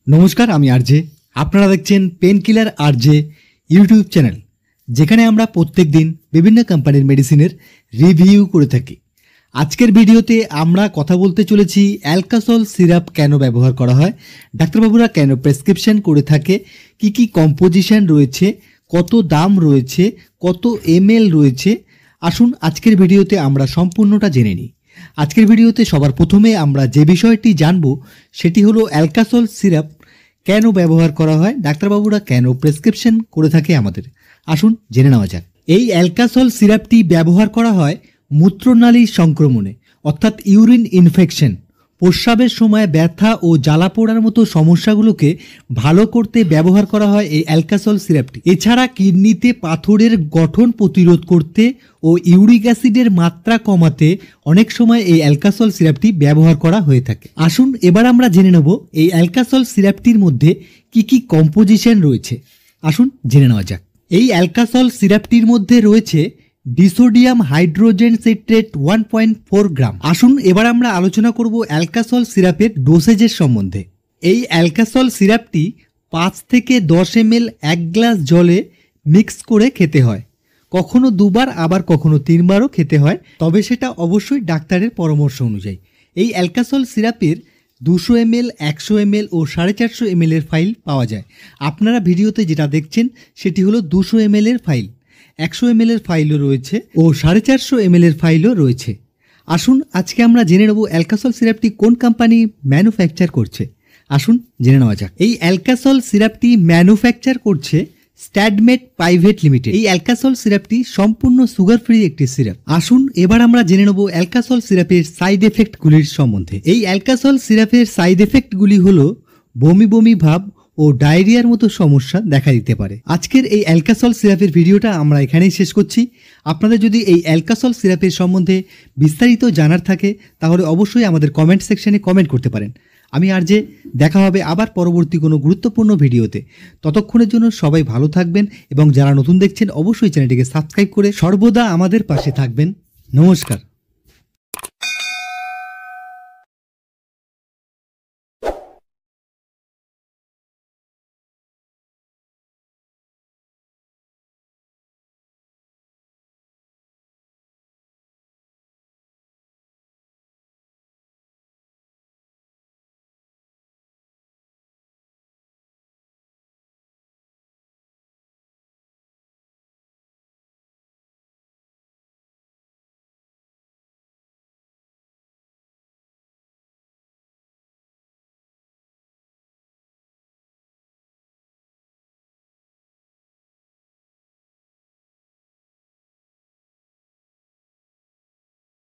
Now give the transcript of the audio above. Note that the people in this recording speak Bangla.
নমস্কার, আমি আরজে। আপনারা দেখছেন pain killer RJ YouTube channel, যেখানে আমরা প্রত্যেক দিন বিভিন্ন কোম্পানির মেডিসিনের রিভিউ করে থাকি। আজকের ভিডিওতে আমরা কথা বলতে চলেছি অ্যালকাসল সিরাপ কেন ব্যবহার করা হয়, ডাক্তারবাবুরা কেন প্রেসক্রিপশন করে থাকে, কি কি কম্পোজিশন রয়েছে, কত দাম রয়েছে, কত এমএল রয়েছে। আসুন আজকের ভিডিওতে আমরা সম্পূর্ণটা জেনে নিই। আজকের ভিডিওতে সবার প্রথমে আমরা যে বিষয়টি জানব সেটি হলো অ্যালকাসল সিরাপ কেন ব্যবহার করা হয়, ডাক্তারবাবুরা কেন প্রেসক্রিপশন করে থাকে আমাদের। আসুন জেনে নেওয়া যাক। এই অ্যালকাসল সিরাপটি ব্যবহার করা হয় মূত্রনালীর সংক্রমণে, অর্থাৎ ইউরিন ইনফেকশন, প্রস্রাবের সময় ব্যথা ও জ্বালা পোড়ার মতো সমস্যাগুলোকে ভালো করতে ব্যবহার করা হয় এই অ্যালকাসল সিরাপটি। এছাড়া কিডনিতে পাথরের গঠন প্রতিরোধ করতে ও ইউরিক অ্যাসিডের মাত্রা কমাতে অনেক সময় এই অ্যালকাসল সিরাপটি ব্যবহার করা হয়ে থাকে। আসুন এবার আমরা জেনে নেব এই অ্যালকাসল সিরাপটির মধ্যে কি কি কম্পোজিশন রয়েছে। আসুন জেনে নেওয়া যাক। এই অ্যালকাসল সিরাপটির মধ্যে রয়েছে ডিসোডিয়াম হাইড্রোজেন সিট্রেট 1.4 গ্রাম। আসুন এবার আমরা আলোচনা করব অ্যালকাসল সিরাপের ডোসেজের সম্বন্ধে। এই অ্যালকাসল সিরাপটি 5 থেকে 10 ml 1 গ্লাস জলে মিক্স করে খেতে হয়। কখনো দুবার, আবার কখনো 3 বারও খেতে হয়, তবে সেটা অবশ্যই ডাক্তারের পরামর্শ অনুযায়ী। এই অ্যালকাসল সিরাপের 200 ml, 100 ml ও 450 ml এর ফাইল পাওয়া যায়। আপনারা ভিডিওতে যেটা দেখছেন সেটি হলো 200 ml এর ফাইল, 100 ml এর ফাইলও রয়েছে ও 450 ml এর ফাইলও রয়েছে। আসুন আজকে আমরা জেনে নেব অ্যালকাসল সিরাপটি কোন কোম্পানি ম্যানুফ্যাকচার করছে। আসুন জেনে নেওয়া যাক। এই অ্যালকাসল সিরাপটি ম্যানুফ্যাকচার করছে স্ট্যাডমেট প্রাইভেট লিমিটেড। এই অ্যালকাসল সিরাপটি সম্পূর্ণ সুগার ফ্রি একটি সিরাপ। আসুন এবার আমরা জেনে নেব অ্যালকাসল সিরাপের সাইড এফেক্টগুলির সম্বন্ধে। এই অ্যালকাসল সিরাপের সাইড এফেক্টগুলি হলো বমি বমি ভাব ও ডায়রিয়ার মতো সমস্যা দেখা দিতে পারে। আজকের এই অ্যালকাসল সিরাপের ভিডিওটা আমরা এখানেই শেষ করছি। আপনাদের যদি এই অ্যালকাসল সিরাপের সম্বন্ধে বিস্তারিত জানার থাকে তাহলে অবশ্যই আমাদের কমেন্ট সেকশনে কমেন্ট করতে পারেন। আমি আরজে, দেখা হবে আবার পরবর্তী কোনো গুরুত্বপূর্ণ ভিডিওতে। ততক্ষণের জন্য সবাই ভালো থাকবেন এবং যারা নতুন দেখছেন অবশ্যই চ্যানেলটিকে সাবস্ক্রাইব করে সর্বদা আমাদের পাশে থাকবেন। নমস্কার।